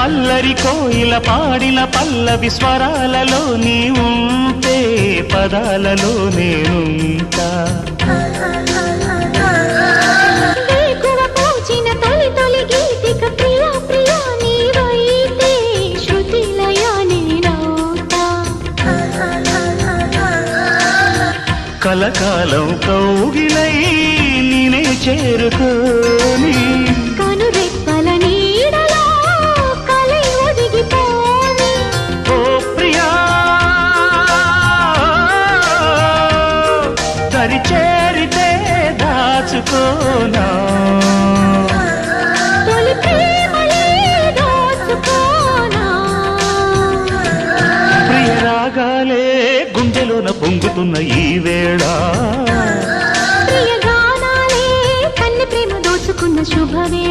అల్లరి కోయిల పాడిన పల్లవి స్వరాలలో నీ ఉంటే పదాలలో నేనుంటా కలకాలం కౌగిలై నేనే చేరుకోని కనురెప్పల నీడలో కలై ఒదిగిపోని ఓ ప్రియా దరి చేరితే దాచుకోనా తొలి ప్రేమలే దోచుకోనా ప్రియ రాగాలే గుండెలోన పొంగుతున్న ఈ వేళ ప్రియ గానాలే కన్నె ప్రేమ దోచుకున్న శుభవే